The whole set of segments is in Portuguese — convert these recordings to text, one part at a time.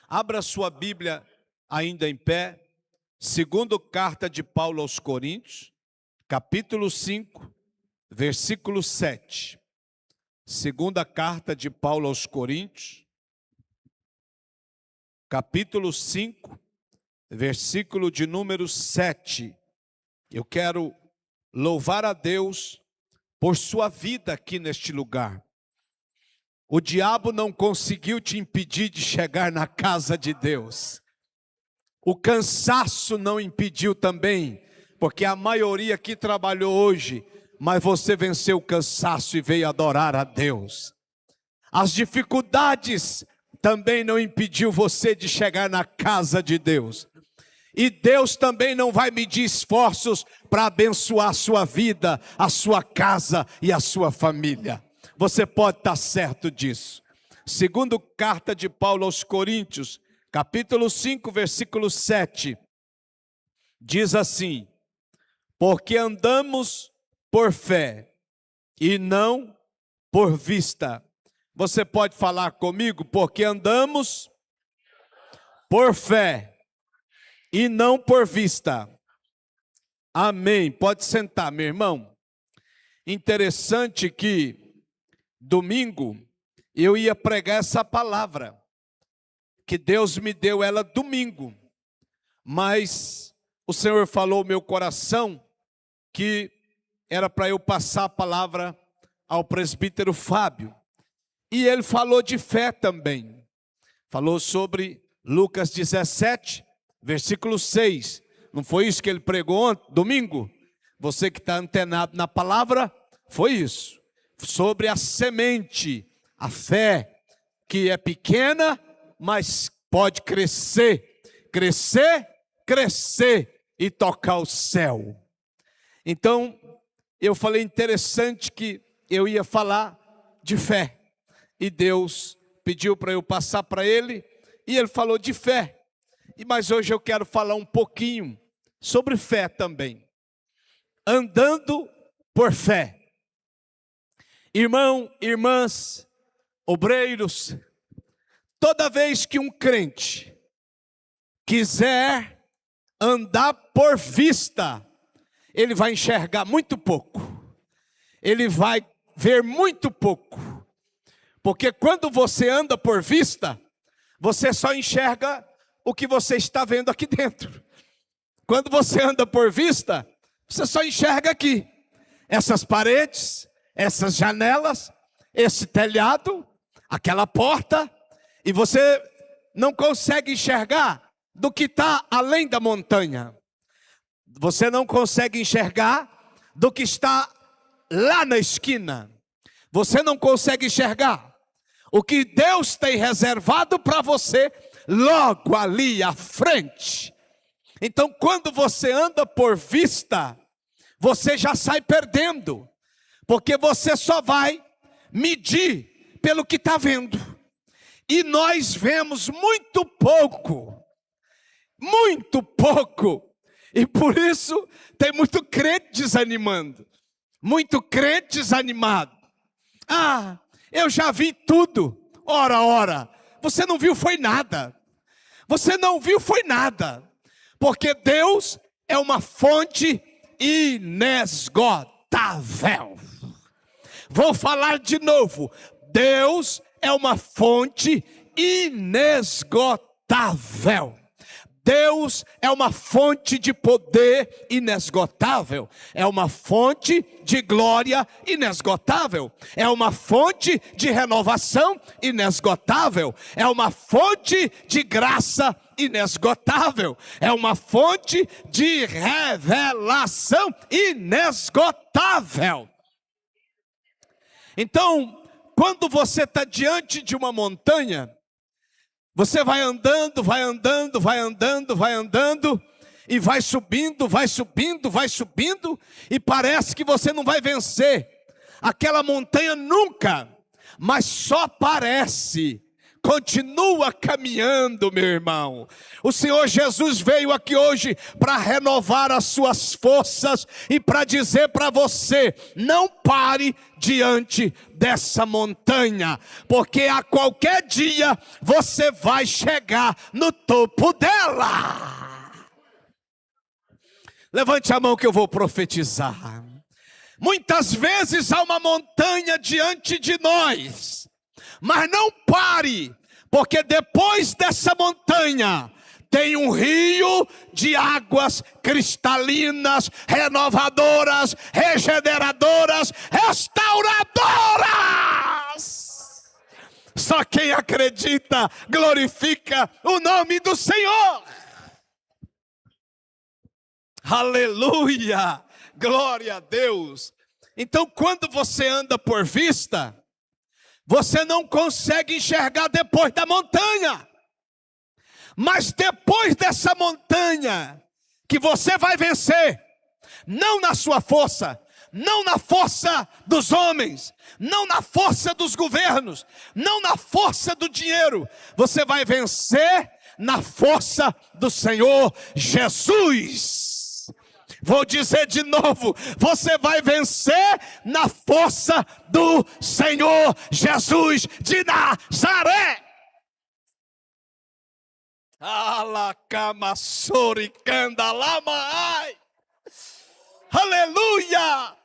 Abra sua Bíblia ainda em pé, segundo carta de Paulo aos Coríntios, capítulo 5, versículo 7. Segunda carta de Paulo aos Coríntios, capítulo 5, versículo de número 7. Eu quero louvar a Deus por sua vida aqui neste lugar. O diabo não conseguiu te impedir de chegar na casa de Deus. O cansaço não impediu também, porque a maioria aqui trabalhou hoje, mas você venceu o cansaço e veio adorar a Deus. As dificuldades também não impediu você de chegar na casa de Deus. E Deus também não vai medir esforços para abençoar a sua vida, a sua casa e a sua família. Você pode estar certo disso. Segundo carta de Paulo aos Coríntios, capítulo 5, versículo 7, diz assim: porque andamos por fé e não por vista. Você pode falar comigo? Porque andamos por fé e não por vista. Amém. Pode sentar, meu irmão. Interessante que domingo eu ia pregar essa palavra, que Deus me deu ela domingo, mas o Senhor falou no meu coração que era para eu passar a palavra ao presbítero Fábio, e ele falou de fé também, falou sobre Lucas 17, versículo 6, não foi isso que ele pregou ontem, domingo? Você que está antenado na palavra, foi isso. Sobre a semente, a fé, que é pequena, mas pode crescer, crescer, crescer e tocar o céu. Então, eu falei interessante que eu ia falar de fé, e Deus pediu para eu passar para ele, e ele falou de fé, mas hoje eu quero falar um pouquinho sobre fé também, andando por fé. Irmão, irmãs, obreiros, toda vez que um crente quiser andar por vista, ele vai enxergar muito pouco, ele vai ver muito pouco, porque quando você anda por vista, você só enxerga o que você está vendo aqui dentro. Quando você anda por vista, você só enxerga aqui, essas paredes, essas janelas, esse telhado, aquela porta, e você não consegue enxergar do que está além da montanha. Você não consegue enxergar do que está lá na esquina. Você não consegue enxergar o que Deus tem reservado para você logo ali à frente. Então, quando você anda por vista, você já sai perdendo, porque você só vai medir pelo que está vendo. E nós vemos muito pouco. E por isso tem muito crente desanimando. Muito crente desanimado. Ah, eu já vi tudo. Ora, você não viu foi nada. Você não viu foi nada. Porque Deus é uma fonte inesgotável. Vou falar de novo. Deus é uma fonte inesgotável. Deus é uma fonte de poder inesgotável. É uma fonte de glória inesgotável. É uma fonte de renovação inesgotável. É uma fonte de graça inesgotável. É uma fonte de revelação inesgotável. Então, quando você está diante de uma montanha, você vai andando, e vai subindo, e parece que você não vai vencer aquela montanha nunca, mas só parece. continua caminhando, meu irmão. O Senhor Jesus veio aqui hoje para renovar as suas forças e para dizer para você: não pare diante dessa montanha, porque a qualquer dia você vai chegar no topo dela. Levante a mão que eu vou profetizar. Muitas vezes há uma montanha diante de nós, mas não pare, porque depois dessa montanha tem um rio de águas cristalinas, renovadoras, regeneradoras, restauradoras. Só quem acredita glorifica o nome do Senhor. Aleluia, glória a Deus. Então, quando você anda por vista, você não consegue enxergar depois da montanha. Mas depois dessa montanha, que você vai vencer, não na sua força, não na força dos homens, não na força dos governos, não na força do dinheiro, você vai vencer na força do Senhor Jesus. Vou dizer de novo, você vai vencer na força do Senhor Jesus de Nazaré. Aleluia!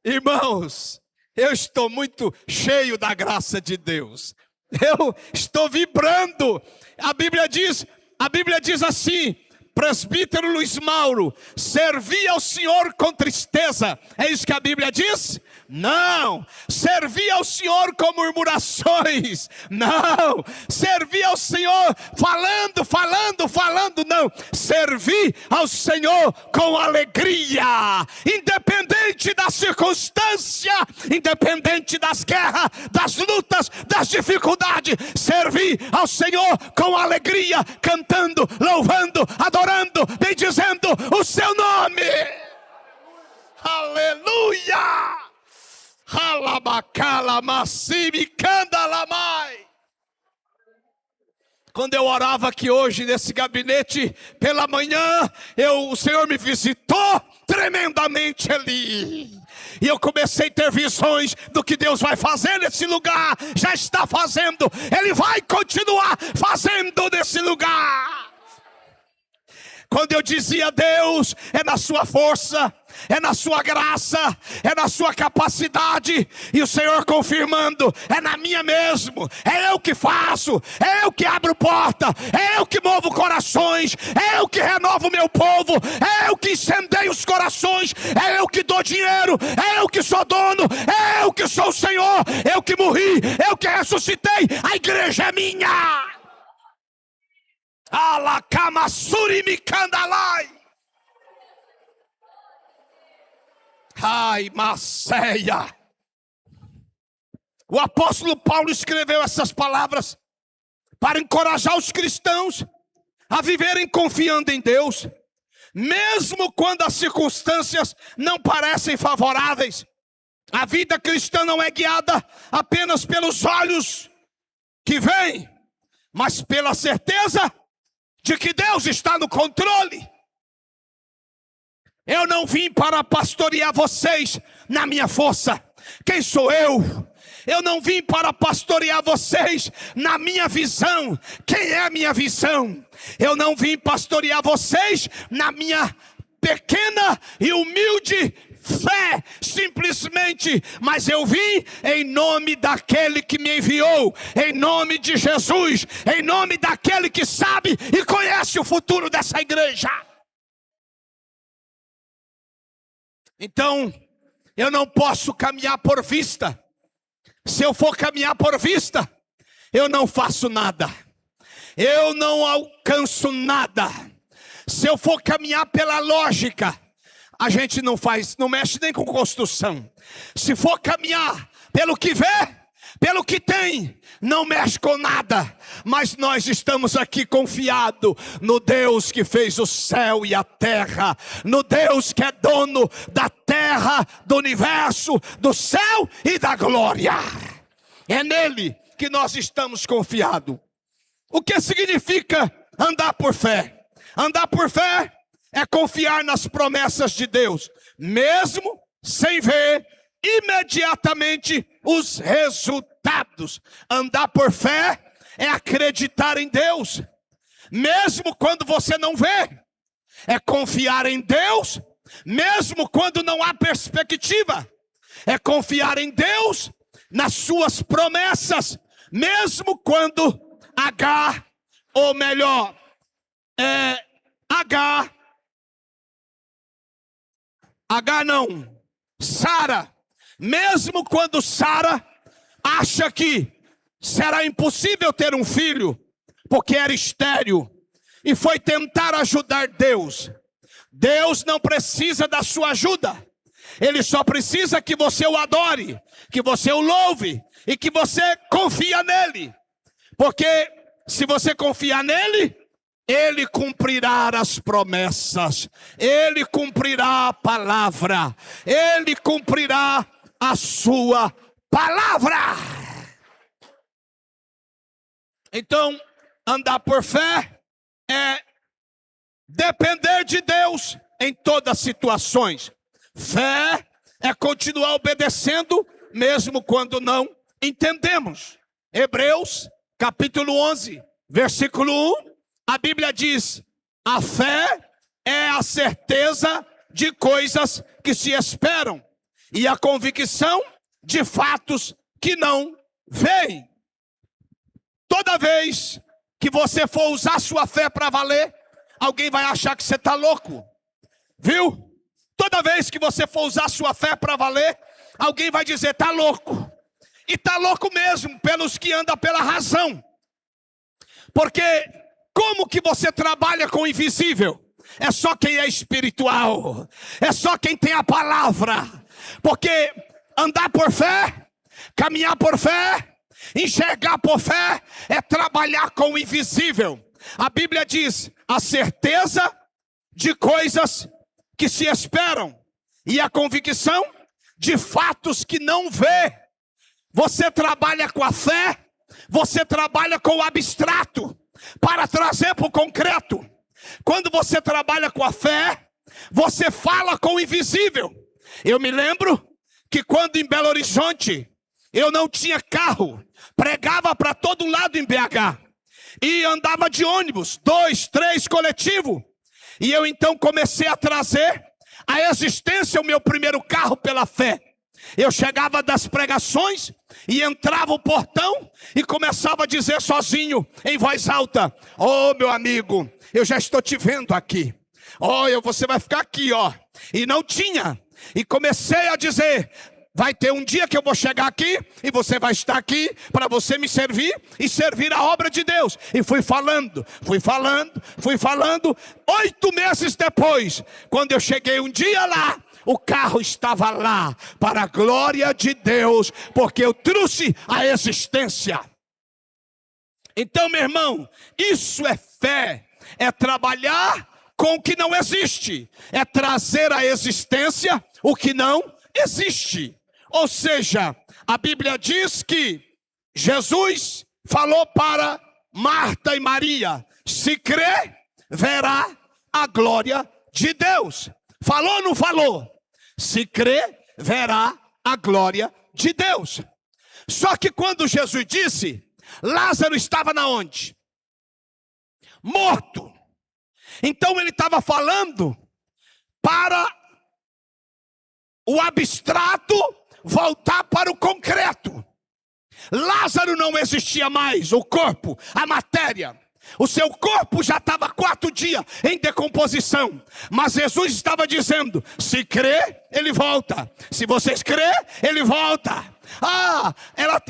Irmãos, eu estou muito cheio da graça de Deus. Eu estou vibrando. A Bíblia diz assim: presbítero Luiz Mauro, servi ao Senhor com tristeza. É isso que a Bíblia diz? Não. Servi ao Senhor com murmurações. Não. Servi ao Senhor falando. Não. Servi ao Senhor com alegria. Independente da circunstância, independente das guerras, das lutas, das dificuldades. Servi ao Senhor com alegria, cantando, louvando, adorando, bendizendo o seu nome. Aleluia! Quando eu orava aqui hoje nesse gabinete pela manhã, o Senhor me visitou tremendamente ali. E eu comecei a ter visões do que Deus vai fazer nesse lugar. Já está fazendo, Ele vai continuar fazendo nesse lugar. Quando eu dizia: Deus, é na sua força, é na sua graça, é na sua capacidade, e o Senhor confirmando: é na minha mesmo, é eu que faço, é eu que abro porta, é eu que movo corações, é eu que renovo o meu povo, é eu que incendeio os corações, é eu que dou dinheiro, é eu que sou dono, é eu que sou o Senhor, eu que morri, eu que ressuscitei, a igreja é minha. Ai, Maceia. O apóstolo Paulo escreveu essas palavras para encorajar os cristãos a viverem confiando em Deus, mesmo quando as circunstâncias não parecem favoráveis. A vida cristã não é guiada apenas pelos olhos que veem, mas pela certeza de que Deus está no controle. Eu não vim para pastorear vocês na minha força. Quem sou eu? Eu não vim para pastorear vocês na minha visão. Quem é a minha visão? Eu não vim pastorear vocês na minha pequena e humilde fé, simplesmente, mas eu vim em nome daquele que me enviou, em nome de Jesus, em nome daquele que sabe e conhece o futuro dessa igreja. Então, eu não posso caminhar por vista. Se eu for caminhar por vista, eu não faço nada, eu não alcanço nada. Se eu for caminhar pela lógica, a gente não mexe nem com construção. Se for caminhar pelo que vê, pelo que tem, não mexe com nada. Mas nós estamos aqui confiados no Deus que fez o céu e a terra, no Deus que é dono da terra, do universo, do céu e da glória. É nele que nós estamos confiados. O que significa andar por fé? Andar por fé é confiar nas promessas de Deus, mesmo sem ver imediatamente os resultados. Andar por fé é acreditar em Deus, mesmo quando você não vê. É confiar em Deus, mesmo quando não há perspectiva. É confiar em Deus, nas suas promessas, mesmo quando ou melhor, Sara, mesmo quando Sara acha que será impossível ter um filho, porque era estéril, e foi tentar ajudar Deus. Deus não precisa da sua ajuda. Ele só precisa que você o adore, que você o louve e que você confia nele. Porque se você confiar nele, ele cumprirá as promessas, ele cumprirá a palavra, ele cumprirá a sua palavra. Então, andar por fé é depender de Deus em todas as situações. Fé é continuar obedecendo, mesmo quando não entendemos. Hebreus, capítulo 11, versículo 1, a Bíblia diz: a fé é a certeza de coisas que se esperam, e a convicção de fatos que não veem. Toda vez que você for usar sua fé para valer, alguém vai achar que você está louco, viu? Toda vez que você for usar sua fé para valer, alguém vai dizer: está louco. E está louco mesmo, pelos que andam pela razão. Porque como que você trabalha com o invisível? É só quem é espiritual, é só quem tem a palavra. Porque andar por fé, caminhar por fé, enxergar por fé, é trabalhar com o invisível. A Bíblia diz: a certeza de coisas que se esperam, e a convicção de fatos que não vê. Você trabalha com a fé, você trabalha com o abstrato, para trazer para o concreto. Quando você trabalha com a fé, você fala com o invisível. Eu me lembro que quando em Belo Horizonte, eu não tinha carro, pregava para todo lado em BH, e andava de ônibus, 2, 3 coletivo. E eu então comecei a trazer à existência o meu primeiro carro pela fé. Eu chegava das pregações e entrava o portão e começava a dizer sozinho, em voz alta: oh, meu amigo, eu já estou te vendo aqui. Você vai ficar aqui, ó. E não tinha. E comecei a dizer: vai ter um dia que eu vou chegar aqui e você vai estar aqui para você me servir e servir a obra de Deus. E fui falando. 8 meses depois, quando eu cheguei um dia lá, o carro estava lá, para a glória de Deus, porque eu trouxe a existência. Então, meu irmão, isso é fé, é trabalhar com o que não existe, é trazer à existência o que não existe. Ou seja, a Bíblia diz que Jesus falou para Marta e Maria: se crer, verá a glória de Deus. Falou ou não falou? Se crer, verá a glória de Deus. Só que quando Jesus disse, Lázaro estava na onde? Morto. Então ele estava falando para o abstrato voltar para o concreto. Lázaro não existia mais, o corpo, a matéria. O seu corpo já estava 4 dias em decomposição. Mas Jesus estava dizendo: se crer, ele volta. Se vocês crer, ele volta.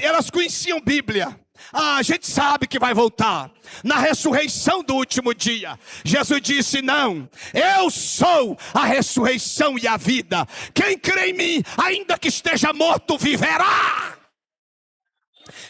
Elas conheciam Bíblia. A gente sabe que vai voltar na ressurreição do último dia. Jesus disse: não, eu sou a ressurreição e a vida. Quem crê em mim, ainda que esteja morto, viverá.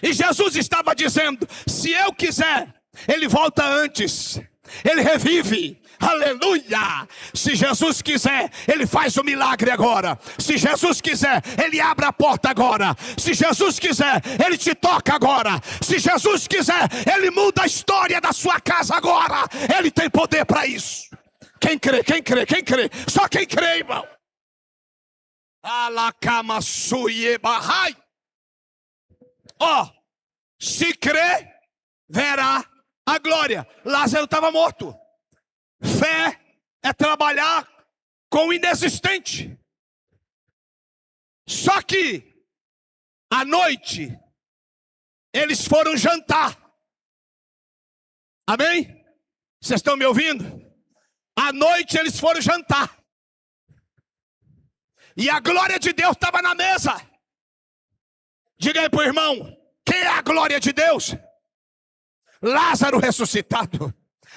E Jesus estava dizendo: se eu quiser, ele volta antes. Ele revive. Aleluia! Se Jesus quiser, Ele faz o milagre agora. Se Jesus quiser, Ele abre a porta agora. Se Jesus quiser, Ele te toca agora. Se Jesus quiser, Ele muda a história da sua casa agora. Ele tem poder para isso. Quem crê, quem crê, quem crê? Só quem crê, irmão. Ó, se crê, verá a glória. Lázaro estava morto. Fé é trabalhar com o inexistente. Só que à noite eles foram jantar. Amém? Vocês estão me ouvindo? À noite eles foram jantar. E a glória de Deus estava na mesa. Diga aí para o irmão, quem é a glória de Deus? Lázaro ressuscitado.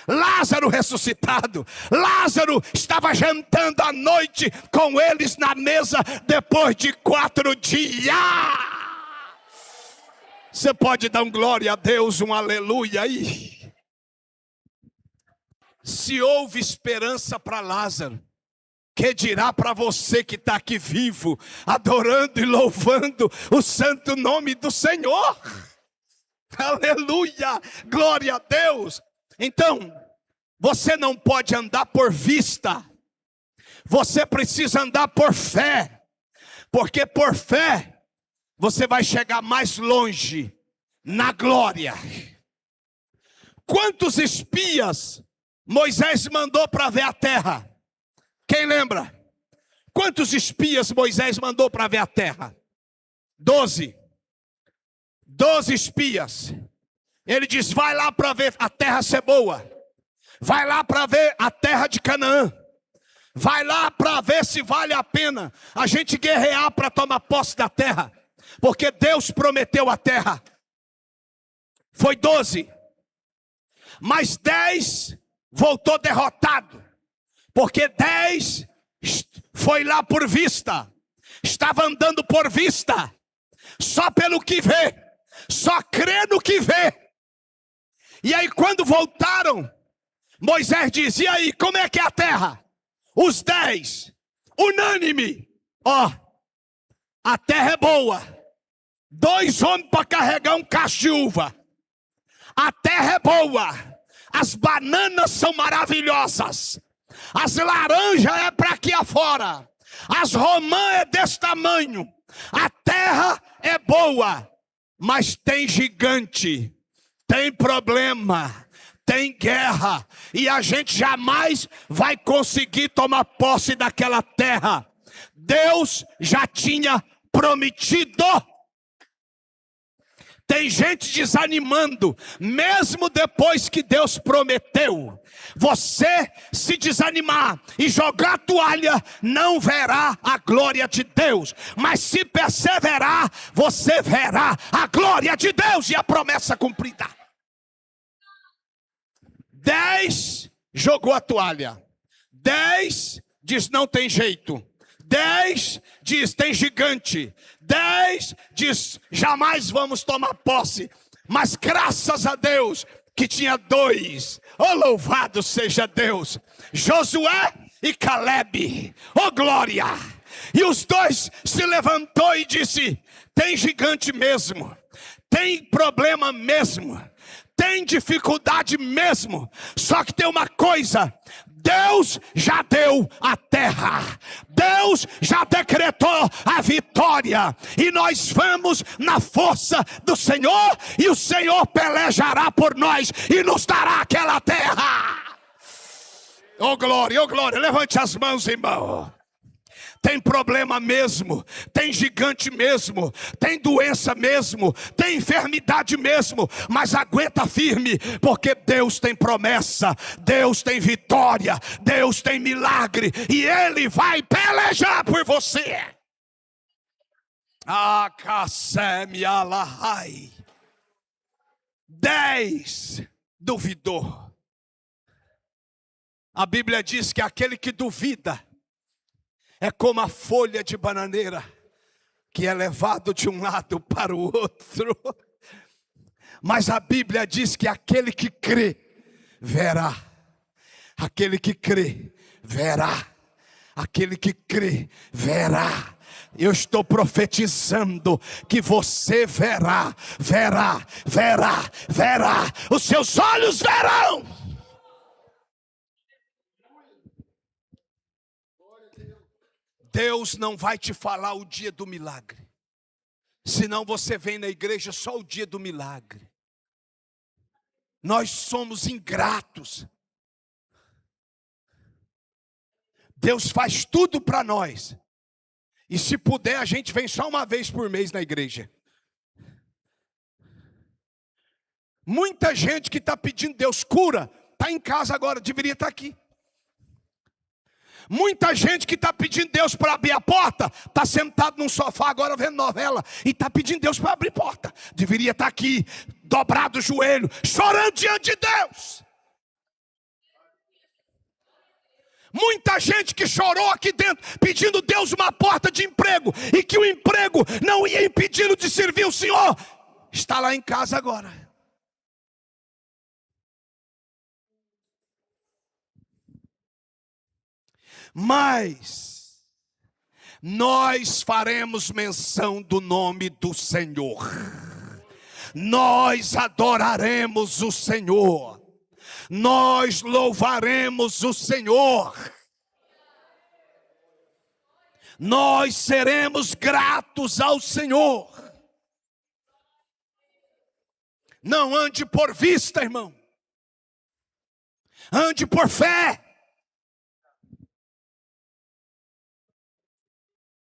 Lázaro ressuscitado. Lázaro estava jantando à noite com eles na mesa depois de 4 dias. Você pode dar um glória a Deus, um aleluia aí. Se houve esperança para Lázaro, que dirá para você que está aqui vivo, adorando e louvando o santo nome do Senhor? Aleluia, glória a Deus. Então, você não pode andar por vista, você precisa andar por fé, porque por fé você vai chegar mais longe na glória. Quantos espias Moisés mandou para ver a terra? Quem lembra? Quantos espias Moisés mandou para ver a terra? 12. 12 espias. Ele diz, vai lá para ver a terra ser boa. Vai lá para ver a terra de Canaã. Vai lá para ver se vale a pena a gente guerrear para tomar posse da terra. Porque Deus prometeu a terra. Foi 12. Mas 10 voltou derrotado. Porque 10 foi lá por vista. Estava andando por vista. Só pelo que vê. Só crê no que vê. E aí quando voltaram, Moisés diz, e aí, como é que é a terra? Os 10, unânime. Ó, a terra é boa. 2 homens para carregar um cacho de uva. A terra é boa. As bananas são maravilhosas. As laranjas é para aqui afora. As romãs é desse tamanho. A terra é boa. Mas tem gigante. Tem problema. Tem guerra. E a gente jamais vai conseguir tomar posse daquela terra. Deus já tinha prometido. Tem gente desanimando, mesmo depois que Deus prometeu. Você se desanimar e jogar a toalha, não verá a glória de Deus. Mas se perseverar, você verá a glória de Deus e a promessa cumprida. 10 jogou a toalha. 10 diz não tem jeito. 10 diz tem gigante. 10 diz jamais vamos tomar posse. Mas graças a Deus que tinha 2. Oh, louvado seja Deus. Josué e Calebe. Oh, glória. E os 2 se levantou e disse, tem gigante mesmo. Tem problema mesmo. Tem dificuldade mesmo. Só que tem uma coisa. Deus já deu a terra. Deus já decretou a vitória. E nós vamos na força do Senhor. E o Senhor pelejará por nós. E nos dará aquela terra. Oh glória, oh glória. Levante as mãos, irmão. Tem problema mesmo, tem gigante mesmo, tem doença mesmo, tem enfermidade mesmo, mas aguenta firme, porque Deus tem promessa, Deus tem vitória, Deus tem milagre, e Ele vai pelejar por você. Akassem alahai. 10 duvidou. A Bíblia diz que aquele que duvida é como a folha de bananeira, que é levado de um lado para o outro. Mas a Bíblia diz que aquele que crê, verá. Aquele que crê, verá. Aquele que crê, verá. Eu estou profetizando que você verá, verá, verá, verá. Os seus olhos verão. Deus não vai te falar o dia do milagre. Senão você vem na igreja só o dia do milagre. Nós somos ingratos. Deus faz tudo para nós. E se puder, a gente vem só uma vez por mês na igreja. Muita gente que está pedindo Deus cura, está em casa agora, deveria estar aqui. Muita gente que está pedindo Deus para abrir a porta, está sentado num sofá agora vendo novela, e está pedindo Deus para abrir porta. Deveria estar aqui, dobrado o joelho, chorando diante de Deus. Muita gente que chorou aqui dentro, pedindo Deus uma porta de emprego, e que o emprego não ia impedi-lo de servir o Senhor, está lá em casa agora. Mas nós faremos menção do nome do Senhor. Nós adoraremos o Senhor. Nós louvaremos o Senhor. Nós seremos gratos ao Senhor. Não ande por vista, irmão. Ande por fé.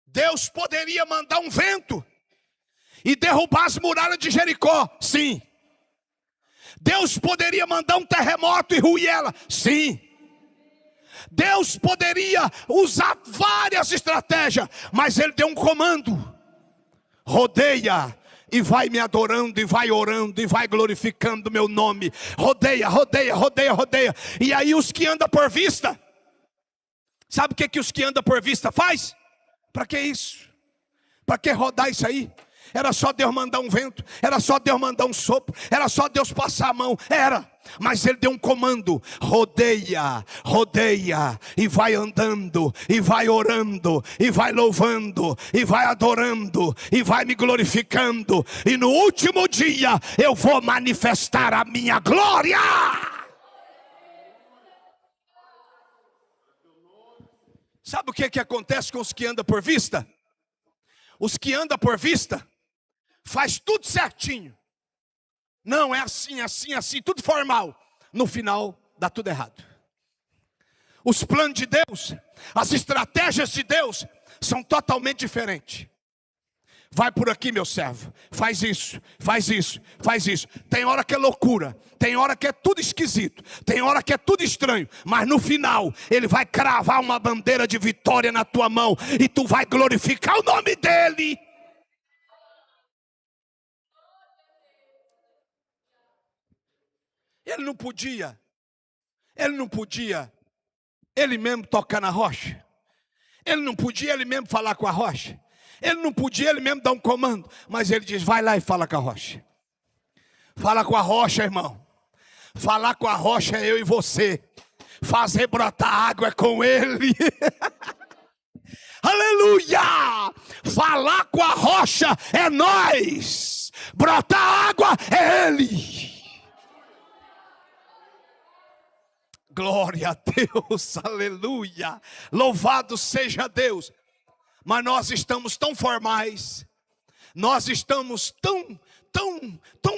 Deus poderia mandar um vento e derrubar as muralhas de Jericó, sim. Deus poderia mandar um terremoto e ruir ela, sim. Deus poderia usar várias estratégias, mas Ele deu um comando: rodeia e vai me adorando, e vai orando, e vai glorificando o meu nome. Rodeia, rodeia, rodeia, rodeia. E aí os que andam por vista, sabe o que os que andam por vista faz? Para que isso? Para que rodar isso aí? Era só Deus mandar um vento, era só Deus mandar um sopro, era só Deus passar a mão, era. Mas Ele deu um comando: rodeia, rodeia, e vai andando, e vai orando, e vai louvando, e vai adorando, e vai me glorificando. E no último dia eu vou manifestar a minha glória. Sabe o que acontece com os que andam por vista? Os que andam por vista faz tudo certinho. Não, é assim, assim, assim, tudo formal. No final, dá tudo errado. Os planos de Deus, as estratégias de Deus são totalmente diferentes. Vai por aqui, meu servo, faz isso, faz isso, faz isso. Tem hora que é loucura, tem hora que é tudo esquisito, tem hora que é tudo estranho, mas no final Ele vai cravar uma bandeira de vitória na tua mão, e tu vai glorificar o nome dEle. Ele não podia Ele mesmo tocar na rocha. Ele não podia Ele mesmo falar com a rocha. Ele não podia Ele mesmo dar um comando. Mas Ele diz: vai lá e fala com a rocha. Fala com a rocha, irmão. Falar com a rocha é eu e você. Fazer brotar água é com Ele. Aleluia! Falar com a rocha é nós. Brotar água é Ele. Glória a Deus, aleluia. Louvado seja Deus. Mas nós estamos tão formais, nós estamos tão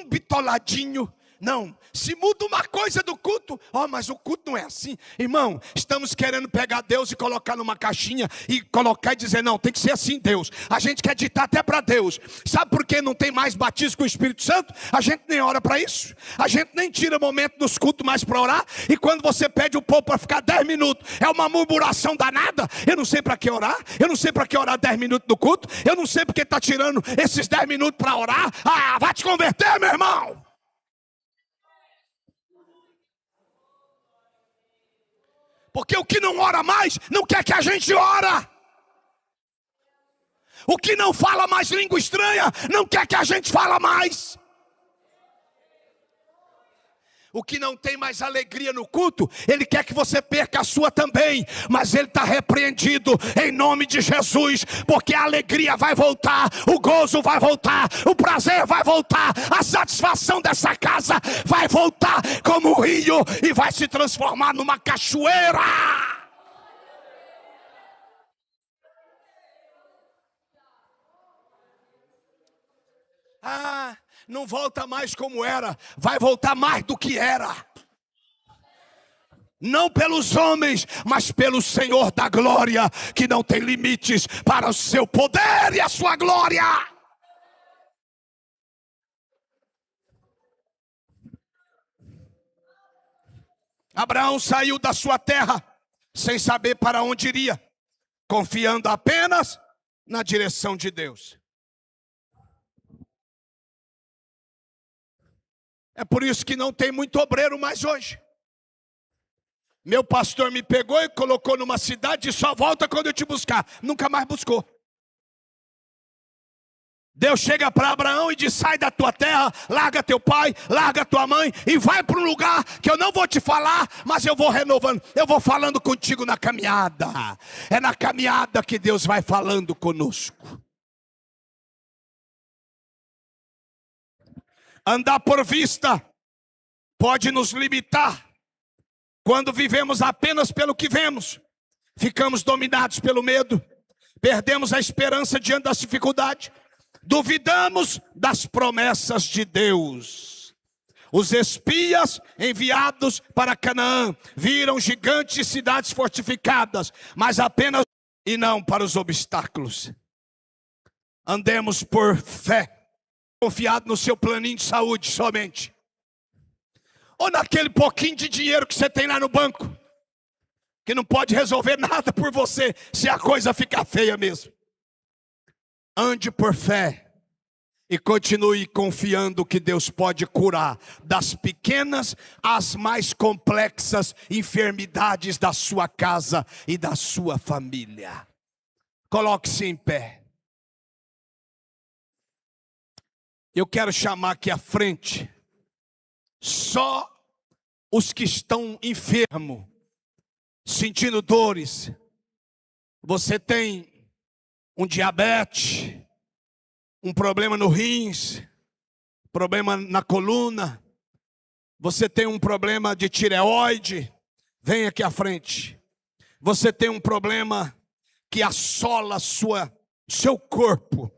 bitoladinho. Não, se muda uma coisa do culto, mas o culto não é assim. Irmão, estamos querendo pegar Deus e colocar numa caixinha, e colocar e dizer: não, tem que ser assim, Deus. A gente quer ditar até para Deus. Sabe por que não tem mais batismo com o Espírito Santo? A gente nem ora para isso. A gente nem tira momento dos cultos mais para orar. E quando você pede o povo para ficar 10 minutos, é uma murmuração danada. Eu não sei para que orar. Eu não sei para que orar 10 minutos do culto. Eu não sei porque está tirando esses 10 minutos para orar. Vai te converter, meu irmão. Porque o que não ora mais, não quer que a gente ora. O que não fala mais língua estranha, não quer que a gente fala mais. o que não tem mais alegria no culto, ele quer que você perca a sua também, mas ele está repreendido em nome de Jesus, porque a alegria vai voltar, o gozo vai voltar, o prazer vai voltar, a satisfação dessa casa vai voltar como um rio e vai se transformar numa cachoeira. Não volta mais como era, vai voltar mais do que era. Não pelos homens, mas pelo Senhor da glória, que não tem limites para o seu poder e a sua glória. Abraão saiu da sua terra sem saber para onde iria, confiando apenas na direção de Deus. É por isso que não tem muito obreiro mais hoje. Meu pastor me pegou e colocou numa cidade e só volta quando eu te buscar. Nunca mais buscou. Deus chega para Abraão e diz: sai da tua terra, larga teu pai, larga tua mãe e vai para um lugar que eu não vou te falar, mas eu vou renovando, eu vou falando contigo na caminhada. É na caminhada que Deus vai falando conosco. Andar por vista pode nos limitar. Quando vivemos apenas pelo que vemos, ficamos dominados pelo medo, perdemos a esperança diante das dificuldades, duvidamos das promessas de Deus. Os espias enviados para Canaã viram gigantes e cidades fortificadas, mas apenas e não para os obstáculos. Andemos por fé, confiado no seu planinho de saúde somente, ou naquele pouquinho de dinheiro que você tem lá no banco, que não pode resolver nada por você, se a coisa ficar feia mesmo. Ande por fé e continue confiando que Deus pode curar das pequenas às mais complexas enfermidades da sua casa e da sua família. Coloque-se em pé. Eu quero chamar aqui à frente só os que estão enfermos, sentindo dores. Você tem um diabetes, um problema no rins, problema na coluna, você tem um problema de tireoide, vem aqui à frente. Você tem um problema que assola seu corpo,